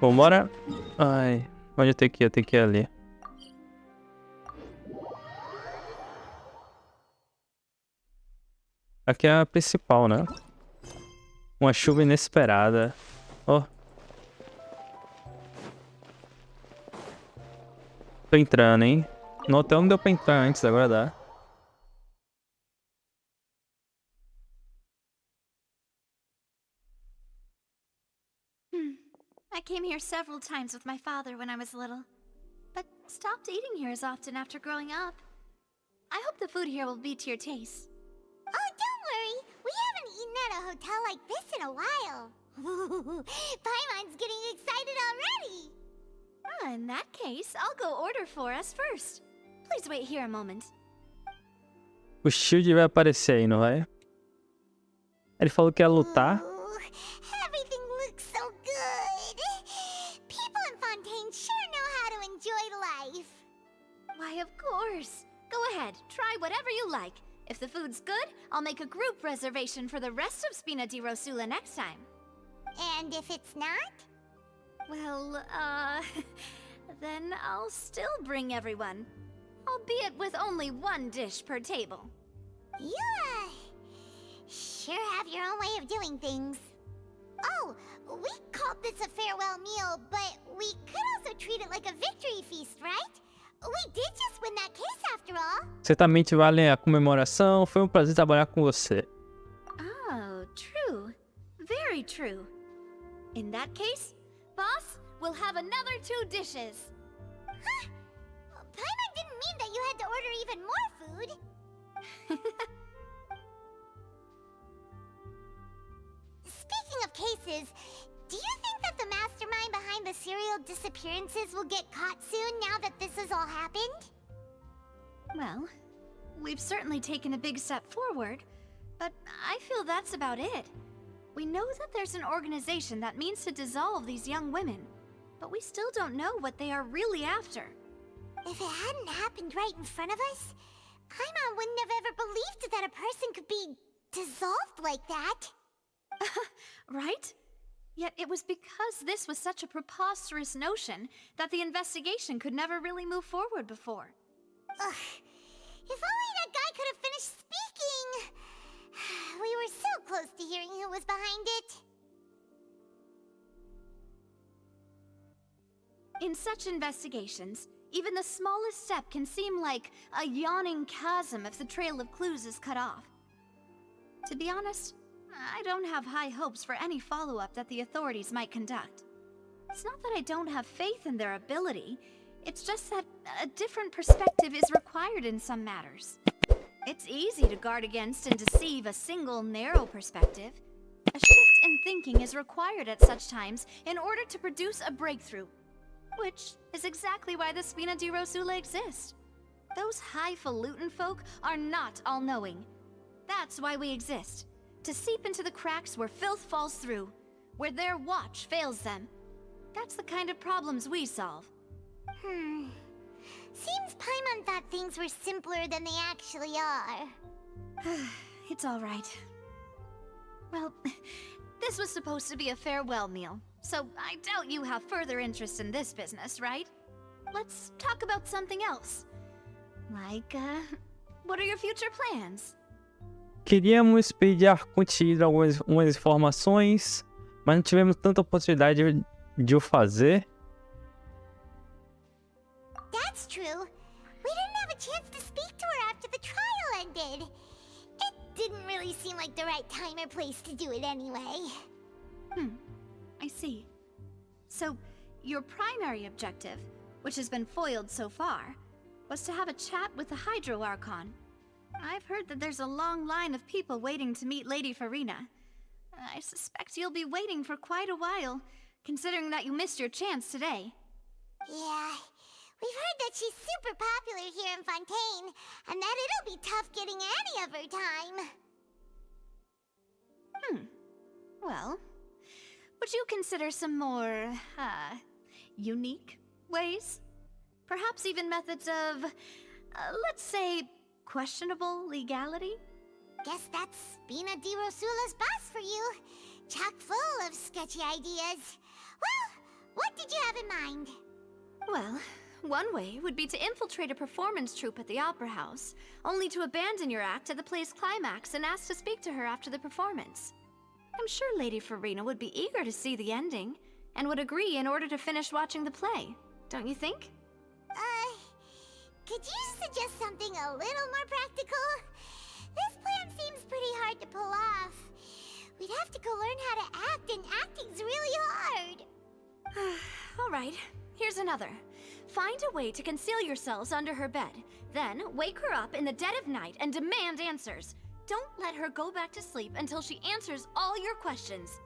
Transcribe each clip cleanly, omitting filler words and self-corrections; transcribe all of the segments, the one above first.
Vambora. Ai, onde eu tenho que ir? Eu tenho que ir ali. Aqui é a principal, né? Uma chuva inesperada. Ó. Tô entrando, hein? No hotel não deu pra entrar antes, agora dá. I came here several times with my father when I was little, but stopped eating here as often after growing up. I hope the food here will be to your taste. Oh, don't worry. We haven't eaten at a hotel like this in a while. Paimon's getting excited already. In that case, I'll go order for us first. Please wait here a moment. O Shield vai aparecer aí, não vai? Ele falou que ia lutar. Ooh, everything looks so good. People in Fontaine sure know how to enjoy life. Why, of course. Go ahead, try whatever you like. If the food's good, I'll make a group reservation for the rest of Spina di Rosula next time. And if it's not? Well, then I'll still bring everyone. Albeit with only one dish per table. You, sure have your own way of doing things. Oh, we called this a farewell meal, but we could also treat it like a victory feast, right? We did just win that case after all. Certamente vale a comemoração. Foi um prazer trabalhar com você. Oh, true. Very true. In that case, boss, we'll have another 2 dishes. Huh? Paimon didn't mean that you had to order even more food. Speaking of cases, do you think that the mastermind behind the serial disappearances will get caught soon now that this has all happened? Well, we've certainly taken a big step forward, but I feel that's about it. We know that there's an organization that means to dissolve these young women, but we still don't know what they are really after. If it hadn't happened right in front of us, Paimon wouldn't have ever believed that a person could be dissolved like that. Right? Yet it was because this was such a preposterous notion that the investigation could never really move forward before. Ugh. If only that guy could have finished speaking! We were so close to hearing who was behind it. In such investigations, even the smallest step can seem like a yawning chasm if the trail of clues is cut off. To be honest, I don't have high hopes for any follow-up that the authorities might conduct. It's not that I don't have faith in their ability, it's just that a different perspective is required in some matters. It's easy to guard against and deceive a single narrow perspective. A shift in thinking is required at such times in order to produce a breakthrough. Which is exactly why the Spina di Rosula exist. Those highfalutin folk are not all-knowing. That's why we exist. To seep into the cracks where filth falls through, where their watch fails them. That's the kind of problems we solve. Seems Paimon thought things were simpler than they actually are. It's all right. Well, this was supposed to be a farewell meal, so I doubt you have further interest in this business, right? Let's talk about something else. Like, what are your future plans? Queríamos pedir contigo algumas informações, mas não tivemos tanta oportunidade de o fazer. That's true. We didn't have a chance to speak to her after the trial ended. It didn't really seem like the right time or place to do it anyway. I see. So, your primary objective, which has been foiled so far, was to have a chat with the Hydro Archon. I've heard that there's a long line of people waiting to meet Lady Farina. I suspect you'll be waiting for quite a while, considering that you missed your chance today. Yeah, we've heard that she's super popular here in Fontaine, and that it'll be tough getting any of her time. Well, would you consider some more, unique ways? Perhaps even methods of, let's say, questionable legality? Guess that's Spina di Rosula's boss for you. Chock full of sketchy ideas. Well, What did you have in mind? Well, one way would be to infiltrate a performance troupe at the Opera House, only to abandon your act at the play's climax and ask to speak to her after the performance. I'm sure Lady Farina would be eager to see the ending, and would agree in order to finish watching the play. Don't you think? Could you suggest something a little more practical? This plan seems pretty hard to pull off. We'd have to go learn how to act, and acting's really hard. Alright, here's another. Find a way to conceal yourselves under her bed. Then, wake her up in the dead of night and demand answers. Don't let her go back to sleep until she answers all your questions.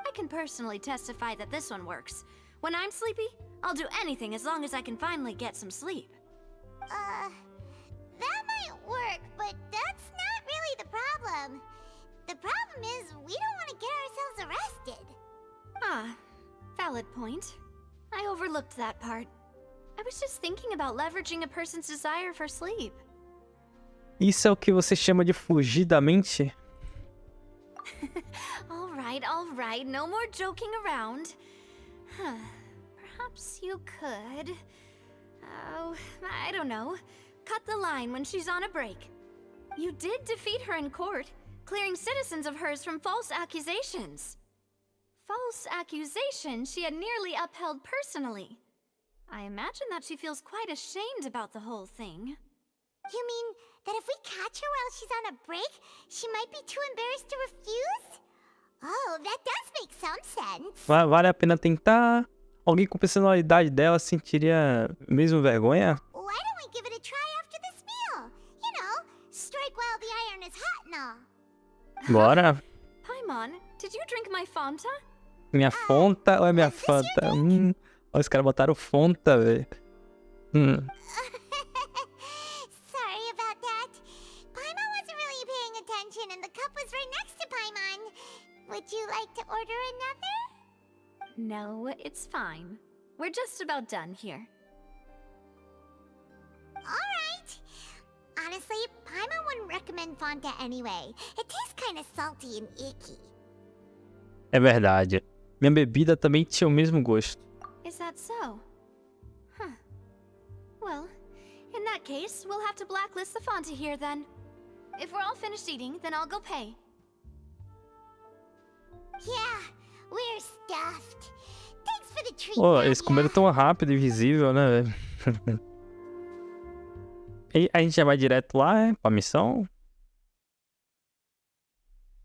I can personally testify that this one works. When I'm sleepy, I'll do anything as long as I can finally get some sleep. That might work, but that's not really the problem. The problem is we don't want to get ourselves arrested. Ah, valid point. I overlooked that part. I was just thinking about leveraging a person's desire for sleep. Isso é o que você chama de fugir da mente? All right, no more joking around. Perhaps you could... Oh, I don't know. Cut the line when she's on a break. You did defeat her in court, clearing citizens of hers from false accusations. False accusations she had nearly upheld personally. I imagine that she feels quite ashamed about the whole thing. You mean that if we catch her while she's on a break, she might be too embarrassed to refuse? Oh, that does make some sense. Vale a pena tentar? Alguém com a personalidade dela sentiria mesmo vergonha? Why don't we give it a try after this meal? You know, strike while the iron is hot and all. Bora. Paimon, did you drink my Fanta? Minha Fonta ou é minha Fanta? Ó, os caras botaram Fonta, velho. Sorry about that. Paimon wasn't really paying attention and the cup was right next to Paimon. Would you like to order another? No, it's fine. We're just about done here. Alright. Honestly, Paimon wouldn't recommend Fonta anyway. It tastes kind of salty and icky. É verdade. Minha bebida também tinha o mesmo gosto. Is that so? Huh. Well, in that case, we'll have to blacklist the Fonta here then. If we're all finished eating, then I'll go pay. Yeah, we're stuffed. Thanks for the treat. Pô, eles comeram tão rápido e visível, né, velho? E a gente já vai direto lá, pra missão?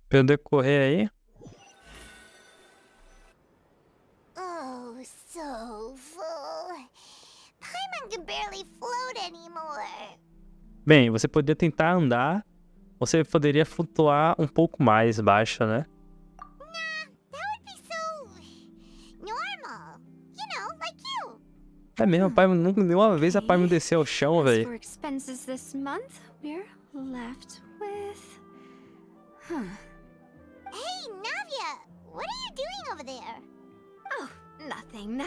Pelo decorrer aí. Oh, so full. Paimon can barely float anymore. Bem, você poderia tentar andar. Você poderia flutuar um pouco mais baixo, né? É mesmo, pai, nunca nenhuma vez a pai me desceu ao chão, velho. For expenses this month, we're left with... Hey, Navia! What are you doing over there? Oh, nothing.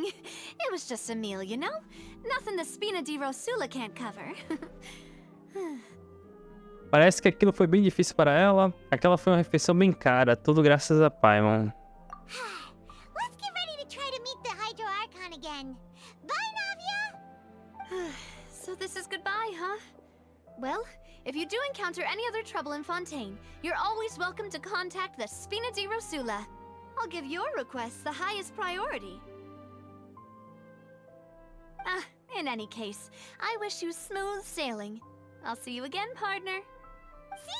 It was just a meal, you know? Nothing the Spina di Rosula can't cover. Parece que aquilo foi bem difícil para ela. Aquela foi uma refeição bem cara, tudo graças a Paimon. Let's get ready to try to meet the Hydro Archon again. Bye, Navia! So this is goodbye, huh? Well, if you do encounter any other trouble in Fontaine, you're always welcome to contact the Spina di Rosula. I'll give your requests the highest priority. In any case, I wish you smooth sailing. I'll see you again, partner. See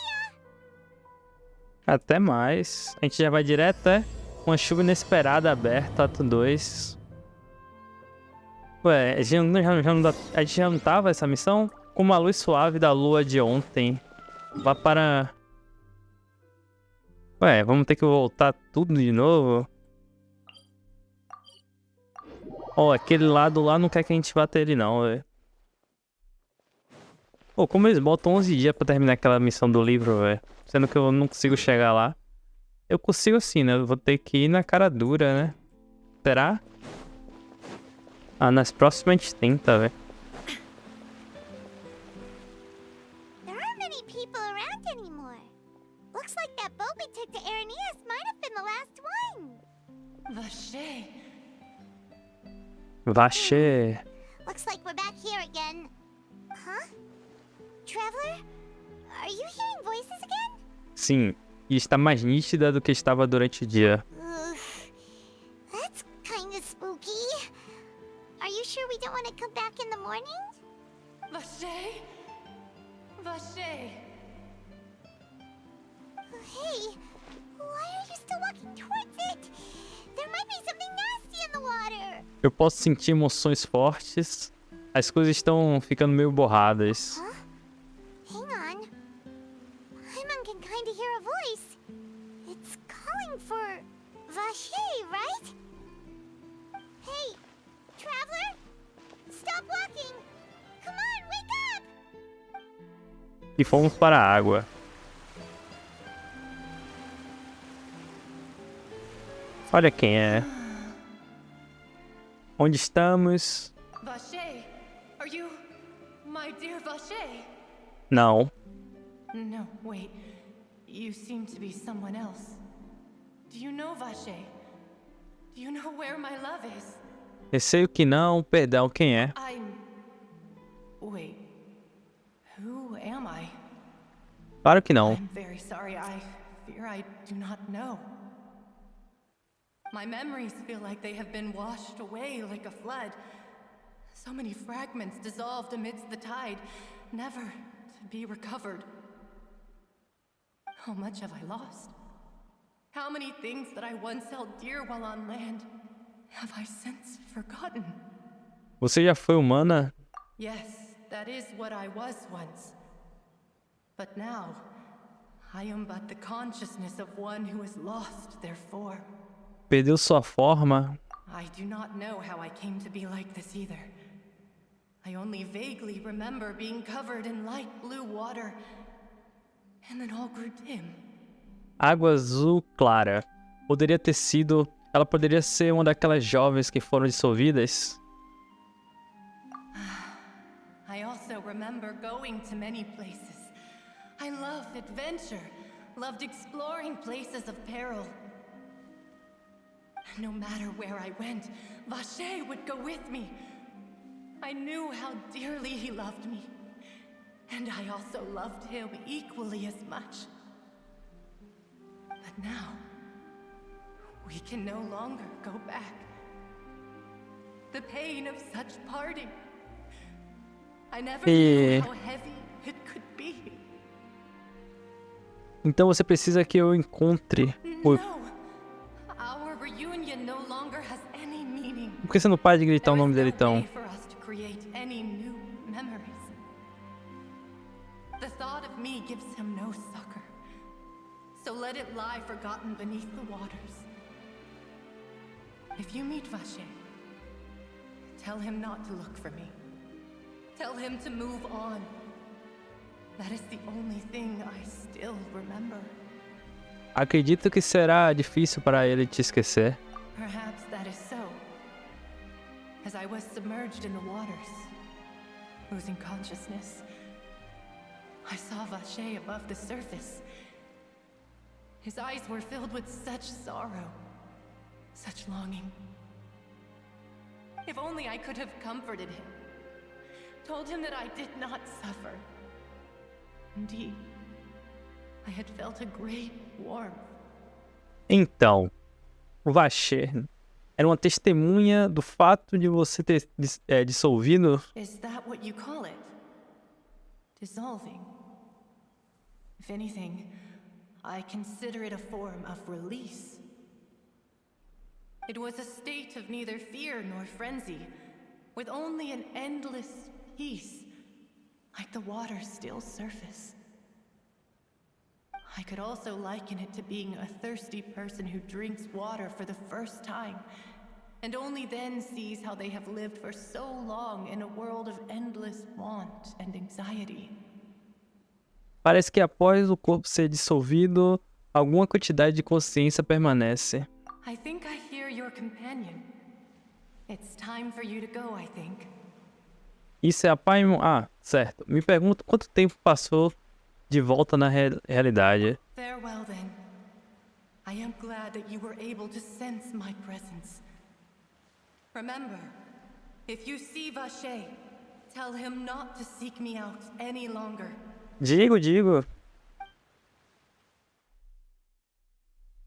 ya! Até mais. A gente já vai direto, é? Uma chuva inesperada aberta, ato 2. Ué, a gente já não tava essa missão? Como a luz suave da lua de ontem. Vá para... Ué, vamos ter que voltar tudo de novo? Ó, aquele lado lá não quer que a gente bata ele não, velho. Pô, como eles botam 11 dias pra terminar aquela missão do livro, velho. Sendo que eu não consigo chegar lá. Eu consigo sim, né? Eu vou ter que ir na cara dura, né? Será? Ah, nas próximas a gente tenta, velho. There aren't many people around anymore. Looks like that boat we took to Araneas might have been the last one. Vacher. Vache. Looks like we're back here again. Huh? Traveler? Are you hearing voices again? Sim, e está mais nítida do que estava durante o dia. That's kinda spooky. Are you sure we don't want to come back in the morning? Vache? Vache? Hey, why are you still walking towards it? There might be something nasty in the water. Eu posso sentir emoções fortes. As coisas estão ficando meio borradas. Huh? Hang on. Paimon can kinda hear a voice. It's calling for Vache, right? Hey, traveler? Stop walking! Come on, wake up! E fomos para a água. Olha quem é. Onde estamos? Vache? Are you my dear Vache? Não. No, wait. You seem to be someone else. Do you know Vache? Do you know where my love is? Receio que não, perdão, quem é? Wait. Who am I? Claro que não. I'm very sorry. I fear I do not know. My memories feel like they have been washed away like a flood. So many fragments dissolved amidst the tide, never to be recovered. How much have I lost? How many things that I once held dear while on land have I since forgotten? Você já foi humana? Yes, that is what I was once. But now, I am but the consciousness of one who is lost, therefore. Perdeu sua forma? I do not know how I came to be like this either. I only vaguely remember being covered in light blue water, and then all grew dim. Água azul clara. Poderia ter sido... Ela poderia ser uma daquelas jovens que foram dissolvidas? I also remember going to many places. I loved adventure, loved exploring places of peril. No matter where I went, Vache would go with me. I knew how dearly he loved me, and I also loved him equally as much. But now, we can no longer go back. The pain of such parting. I never knew how heavy it could be. Então você precisa que eu encontre o... No, our reunion no longer has any meaning. Por que você não para de gritar o nome dele There is no então? way for us to create any new memories. The thought of me gives him no succor. So let it lie forgotten beneath the waters. If you meet Vache, tell him not to look for me. Tell him to move on. That is the only thing I still remember. Acredito que será difícil para ele te esquecer. Perhaps that is so. As I was submerged in the waters, losing consciousness, I saw Vache above the surface. His eyes were filled with such sorrow, such longing. If only I could have comforted him, told him that I did not suffer. Indeed, I had felt a great warmth. Então, o Vache era uma testemunha do fato de você ter dissolvido. Is that what you call it? Dissolving? If anything, I consider it a form of release. It was a state of neither fear nor frenzy, with only an endless peace, like the water's still surface. I could also liken it to being a thirsty person who drinks water for the first time, and only then sees how they have lived for so long in a world of endless want and anxiety. Parece que após o corpo ser dissolvido, alguma quantidade de consciência permanece. I think I hear your companion. It's time for you to go, I think. Isso é a Paimon? Ah, certo. Me pergunto quanto tempo passou de volta na realidade. Farewell then. I am glad that you were able to sense my presence. Remember, If you see Vache, tell him not to seek me out any longer. Digo.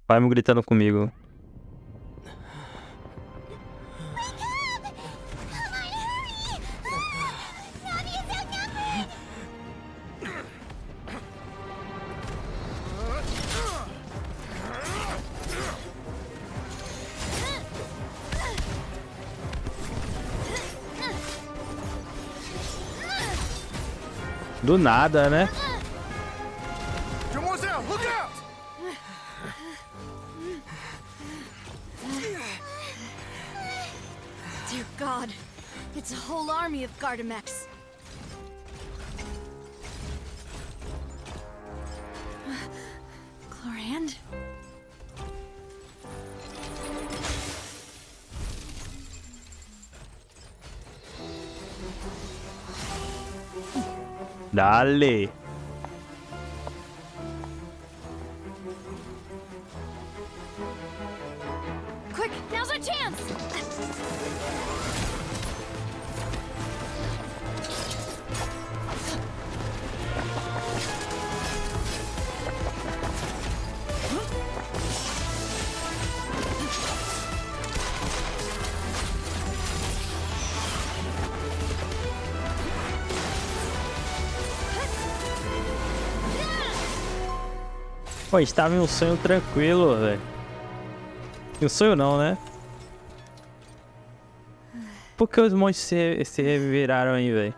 Vai me gritando comigo. Do nada, né? Dear God, it's a whole army of Gardamex. Chlorand? Dale. Quick, now's our chance! Pô, estava em um sonho tranquilo, velho. Em um sonho não, né? Por que os monstros se reviraram aí, velho?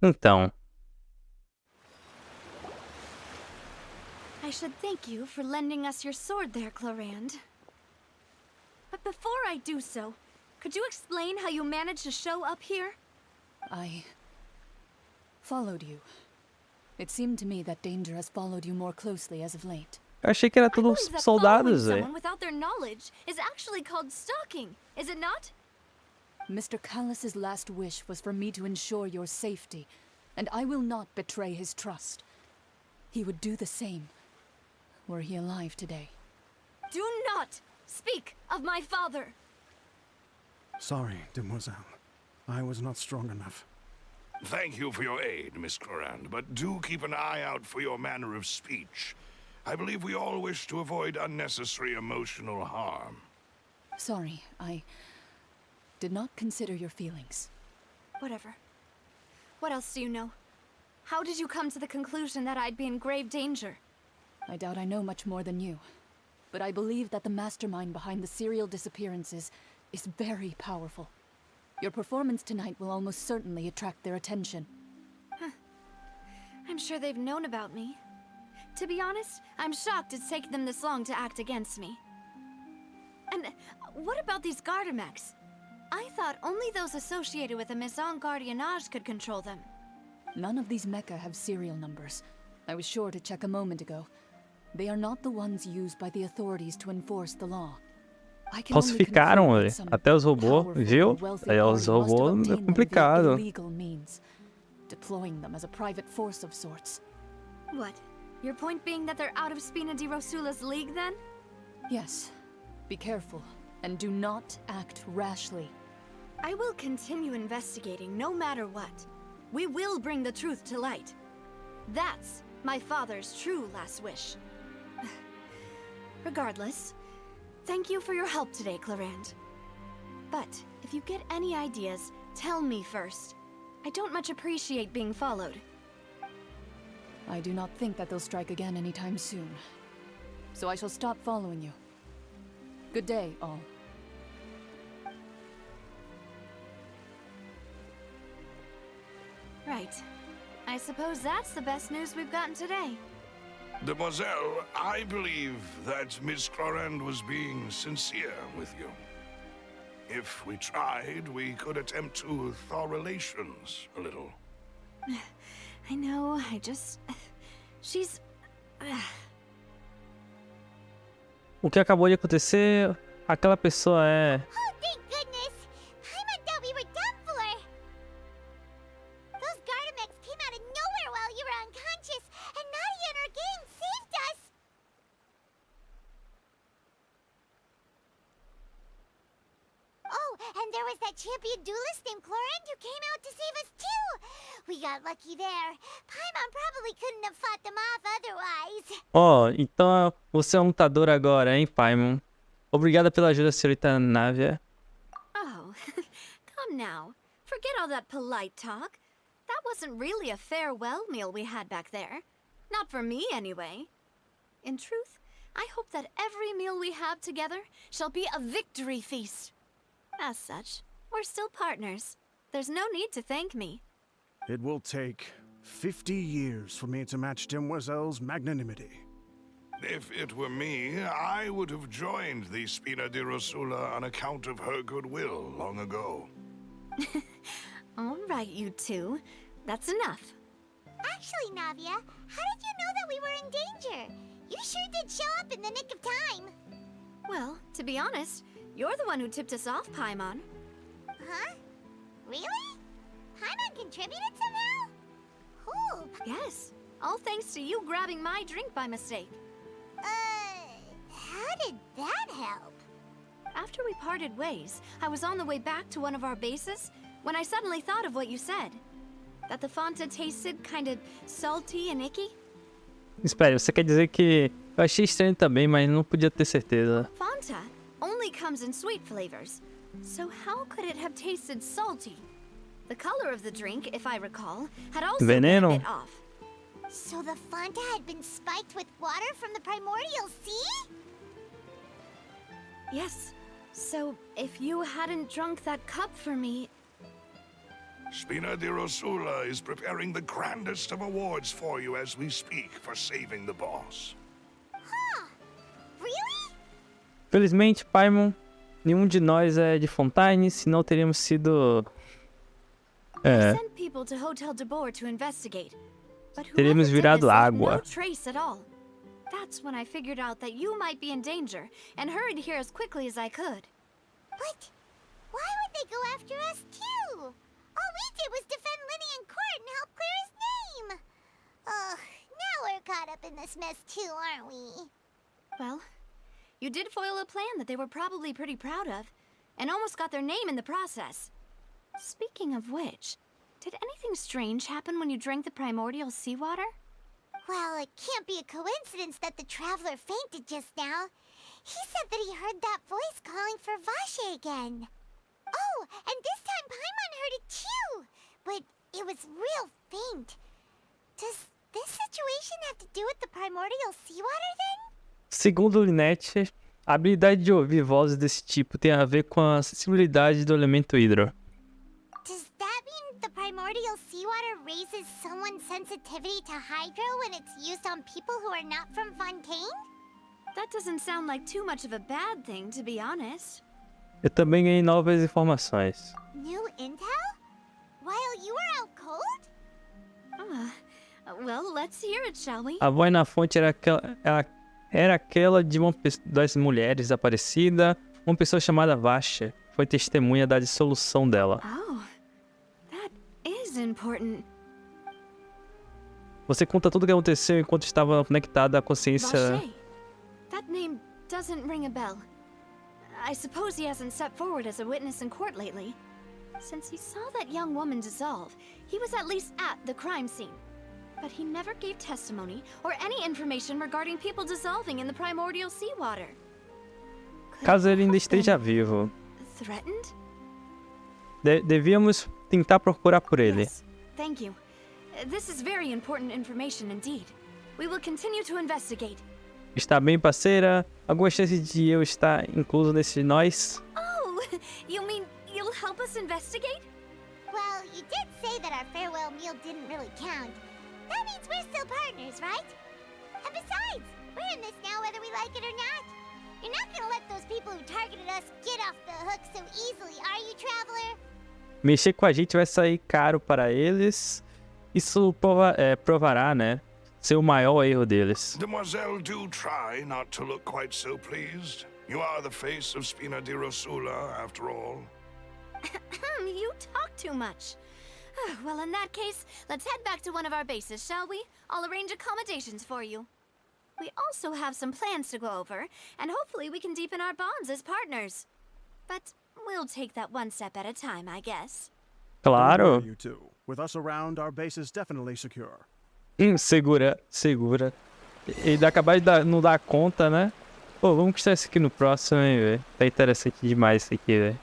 Então. I should thank you for lending us your sword there, Chlorand. But before I do so, could you explain how you managed to show up here? I followed you. It seemed to me that danger has followed you more closely as of late. Eu achei que era I tudo believe that soldados, following velho. someone without their knowledge is actually called stalking, is it not? Mr. Callus's last wish was for me to ensure your safety, and I will not betray his trust. He would do the same, were he alive today. Do not speak of my father! Sorry, demoiselle. I was not strong enough. Thank you for your aid, Miss Chlorand, but do keep an eye out for your manner of speech. I believe we all wish to avoid unnecessary emotional harm. Sorry, I did not consider your feelings. Whatever. What else do you know? How did you come to the conclusion that I'd be in grave danger? I doubt I know much more than you, but I believe that the mastermind behind the serial disappearances is very powerful. Your performance tonight will almost certainly attract their attention. I'm sure they've known about me. To be honest, I'm shocked it's taken them this long to act against me. And what about these Gardamex? I thought only those associated with the Maison Gardiennage could control them. None of these mecha have serial numbers. I was sure to check a moment ago. They are not the ones used by the authorities to enforce the law. I can only Falsificaram, conclude velho. that some Até os robôs, powerful viu? or wealthy Aí os party must have robôs é obtained them via complicado. illegal means, deploying them as a private force of sorts. What? Your point being that they're out of Spina di Rosula's league, then? Yes. Be careful, and do not act rashly. I will continue investigating no matter what. We will bring the truth to light. That's my father's true last wish. Regardless, thank you for your help today, Chlorand. But if you get any ideas, tell me first. I don't much appreciate being followed. I do not think that they'll strike again anytime soon. So I shall stop following you. Good day, all. Right. I suppose that's the best news we've gotten today. Demoiselle, I believe that Miss Chlorand was being sincere with you. If we tried, we could attempt to thaw relations a little. I know, she's... O que acabou de acontecer, aquela pessoa é... Oh, thank goodness! Paimon thought we were done for! Those Gardamex came out of nowhere while you were unconscious, and Nadia and her there was that champion duelist named Chlorand who came out to save us too. We got lucky there. Paimon probably couldn't have fought them off otherwise. Ó, então você é um lutador agora, hein, Paimon? Obrigada pela ajuda, senhorita Návia. Oh, come now. Forget all that polite talk. That wasn't really a farewell meal we had back there. Not for me, anyway. In truth, I hope that every meal we have together shall be a victory feast. As such, we're still partners. There's no need to thank me. It will take 50 years for me to match Demoiselle's magnanimity. If it were me, I would have joined the Spina di Rosula on account of her goodwill long ago. All right, you two. That's enough. Actually, Navia, how did you know that we were in danger? You sure did show up in the nick of time. Well, to be honest, you're the one who tipped us off, Paimon. Huh? Really? Paimon contributed somehow? Who? Yes, all thanks to you grabbing my drink by mistake. How did that help? After we parted ways, I was on the way back to one of our bases when I suddenly thought of what you said. That the Fonte tasted kind of salty and icky. Espere, você quer dizer que eu achei estranho também, mas não podia ter certeza. Fonte only comes in sweet flavors, so how could it have tasted salty? The color of the drink, if I recall, had also Veneno. been a bit off. So the Fonta had been spiked with water from the primordial sea? Yes. So, if you hadn't drunk that cup for me... Spina di Rosula is preparing the grandest of awards for you as we speak for saving the boss. Huh. Really? Felizmente, Paimon, nenhum de nós é de Fontaine, senão teríamos sido... I sent people to Hotel Debord to investigate, but Teríamos whoever did virado this left água. no trace at all. That's when I figured out that you might be in danger and hurried here as quickly as I could. But why would they go after us too? All we did was defend Linny in court and help clear his name. Ugh, now we're caught up in this mess too, aren't we? Well, you did foil a plan that they were probably pretty proud of, and almost got their name in the process. Speaking of which, did anything strange happen when you drank the primordial seawater? Well, it can't be a coincidence that the traveler fainted just now. He said that he heard that voice calling for Vache again. Oh, and this time Paimon heard it too, but it was real faint. Does this situation have to do with the primordial seawater then? Segundo Linette, a habilidade de ouvir vozes desse tipo tem a ver com a sensibilidade do elemento hidro. Does that mean the primordial seawater raises someone's sensitivity to hydro when it's used on people who are not from Fontaine? That doesn't sound like too much of a bad thing, to be honest. Eu também ganhei novas informações. New intel? While you were out cold? Well, let's hear it, shall we? A voz na fonte era aquela de uma das mulheres desaparecida, uma pessoa chamada Vache. Foi testemunha da dissolução dela. Oh, that is important. Você conta tudo o que aconteceu enquanto estava conectada à consciência. Vache. That name doesn't ring a bell. I suppose he hasn't stepped forward as a witness in court lately. Since he saw that young woman dissolve, he was at least at the crime scene. But he never gave testimony or any information regarding people dissolving in the primordial seawater. Caso ele ainda esteja vivo, Threatened? devíamos tentar procurar por ele. Yes, thank you. This is very important information indeed. We will continue to investigate. Está bem, parceira? Alguma chance de eu estar incluso nesse nós? Oh, you mean you'll help us investigate? Well, you did say that our farewell meal didn't really count. That means we're still partners, right? And besides, we're in this now whether we like it or not. You're not gonna let those people who targeted us get off the hook so easily, are you, Traveler? Mexer com a gente vai sair caro para eles. Isso provará, né? Ser o maior erro deles. Demoiselle, do try not to look quite so pleased. You are the face of Spina di Rosula, after all. You talk too much. Well, in that case, let's head back to one of our bases, shall we? I'll arrange accommodations for you. We also have some plans to go over, and hopefully we can deepen our bonds as partners. But We'll take that one step at a time, I guess. Don't Claro. worry, you two. With us around, our base is definitely secure. Segura, segura. E dá acabar de não dar conta, né? Pô, vamos testar isso aqui no próximo, hein, velho. Tá interessante demais isso aqui, velho.